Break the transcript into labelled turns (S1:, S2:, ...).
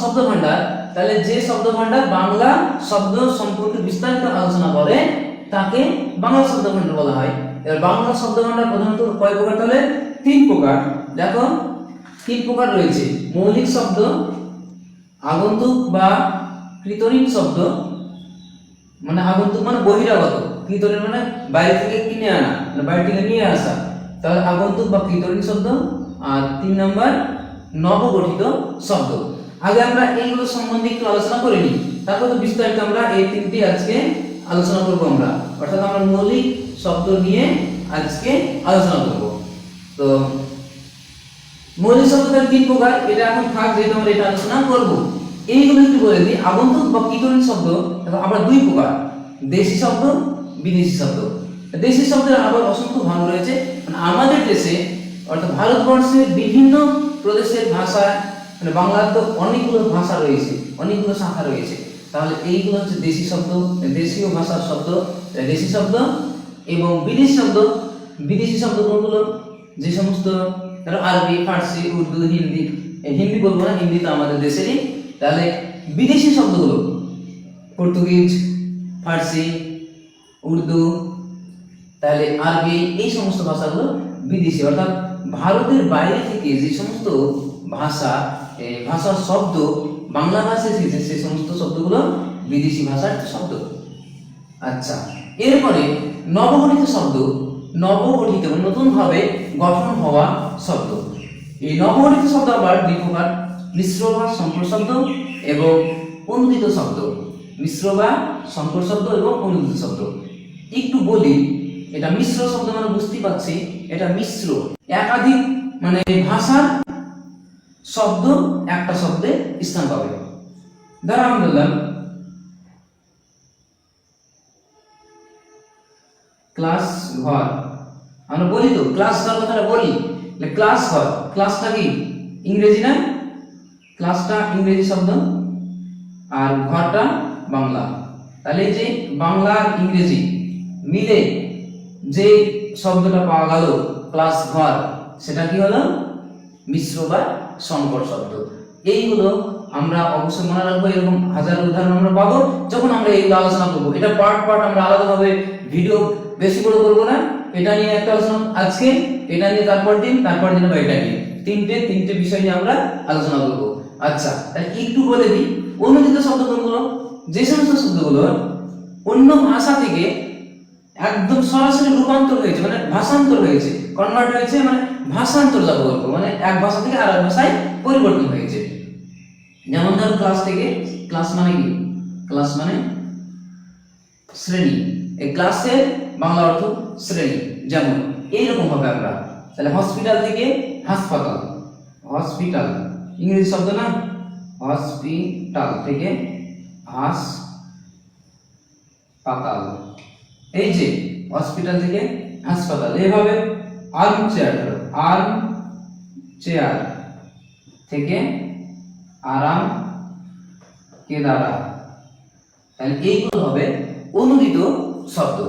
S1: শব্দ ভান্ডার, তাহলে যে শব্দ ভান্ডার বাংলা শব্দ সম্পর্কে বিস্তারিত আলোচনা করে তাকে বাংলা শব্দ ভান্ডার বলা হয়। এবার বাংলা শব্দ ভান্ডার প্রধানত কয় প্রকার? তাহলে 3 প্রকার। দেখো 3 প্রকার রয়েছে। মৌলিক শব্দ, আগন্তুক বা কৃতরিম শব্দ, মানে আগন্তুক মানে বহিরাগত, কৃতরিম মানে বাইরে থেকে কিনে আনা, মানে বাইরে থেকে নিয়ে আসা, তাহলে আগন্তুক বা কৃতরিম শব্দ। আর 3 নাম্বার নবগঠিত শব্দ। আগে আমরা এইগুলো সম্বন্ধে একটু আলোচনা করে নিই, তারপর তো বিস্তারিত আমরা এই 3টি আজকে আলোচনা করব আমরা, অর্থাৎ আমরা মৌলিক শব্দ নিয়ে আজকে আলোচনা করব। তো মৌলিক শব্দের 3 প্রকার, এটা এখন থাক, যেহেতু আমরা এটা আলোচনা করব। এইগুলো একটু বলে দিই। আগন্তুক বা কৃতরিম শব্দ আবার 2 প্রকার, দেশি শব্দ, বিদেশি শব্দ। দেশি শব্দের আবার অসংখ্য ভাগ রয়েছে। মানে আমাদের দেশে অর্থাৎ ভারতবর্ষের বিভিন্ন প্রদেশের ভাষা, মানে বাংলার তো অনেকগুলো ভাষা রয়েছে, অনেকগুলো শাখা রয়েছে, তাহলে এইগুলো হচ্ছে দেশি শব্দ, দেশীয় ভাষার শব্দ, দেশি শব্দ। এবং বিদেশি শব্দ, বিদেশি শব্দ কোনগুলো? যে সমস্ত আরবি, ফার্সি, উর্দু, হিন্দি, হিন্দি বলবো না, হিন্দি তো আমাদের দেশেরই। তাহলে বিদেশি শব্দগুলো পর্তুগিজ, ফার্সি, উর্দু, তাহলে আরবি, এই সমস্ত ভাষাগুলো বিদেশি, অর্থাৎ ভারতের বাইরে থেকে যে সমস্ত ভাষার শব্দ বাংলা ভাষায় এসেছে সেই সমস্ত শব্দগুলো বিদেশি ভাষার শব্দ। আচ্ছা, এরপরে নবগঠিত শব্দ। নবগঠিত মানে নতুন ভাবে গঠন হওয়া শব্দ। এই নবগঠিত শব্দ আবার 2 প্রকার, মিশ্র বা সংকর শব্দ এবং অনুদিত শব্দ। মিশ্র বা সংকর শব্দ এবং অনুদিত শব্দ। একটু বলি, এটা মিশ্র শব্দ মানে বুঝতে পারছি, এটা মিশ্র, একাধিক মানে ভাষার শব্দ একটা শব্দে স্থান পাবে। ধরো আমি বললাম ক্লাস ঘর, আমরা বলি তো ক্লাস ঘর কথাটা বলি, ক্লাস ঘর, ক্লাসটা কি ইংরেজি না? ক্লাসটা ইংরেজি শব্দ আর ঘরটা বাংলা। তাহলে যে বাংলা আর ইংরেজি মিলে যে শব্দটা পাওয়া গেল ক্লাস ঘর, সেটা কি হলো? মিশ্র বা সংকর শব্দ। এইগুলো আমরা অবশ্যই মনে রাখবো, এরকম হাজার উদাহরণ আমরা পাবো যখন আমরা এইগুলো আলোচনা করবো। এটা পার্ট পার্ট আমরা আলাদাভাবে ভিডিও বেশি বড় করবো না, এটা নিয়ে একটা আলোচনা আজকে, এটা নিয়ে তারপর দিন বা এটা নিয়ে তিনটে বিষয় নিয়ে আমরা আলোচনা করবো। আচ্ছা, তাহলে একটু বলে দিই অনুদিত শব্দ কোনগুলো? যে সমস্ত শব্দগুলো অন্য ভাষা থেকে একদম সরাসরি রূপান্তর হয়েছে, মানে ভাষান্তর হয়েছে, কনভার্ট হয়েছে, মানে ভাষান্তর যাবো বলবো, মানে এক ভাষা থেকে আরেক ভাষায় পরিবর্তন হয়েছে। যেমন ধর ক্লাস থেকে, ক্লাস মানে কি? ক্লাস মানে শ্রেণী, এই ক্লাসের বাংলা অর্থ শ্রেণী। যেমন এইরকম হবে আমরা, তাহলে হসপিটাল থেকে হাসপাতাল, হসপিটাল ইংরেজি শব্দ না, হসপিটাল থেকে হাসপাতাল, এই যে হসপিটাল থেকে হাসপাতাল। এইভাবে আর্ম চেয়ার, আর্ম চেয়ার থেকে আরাম কেদারা, তাহলে এইগুলো হবে অনুদিত শব্দ।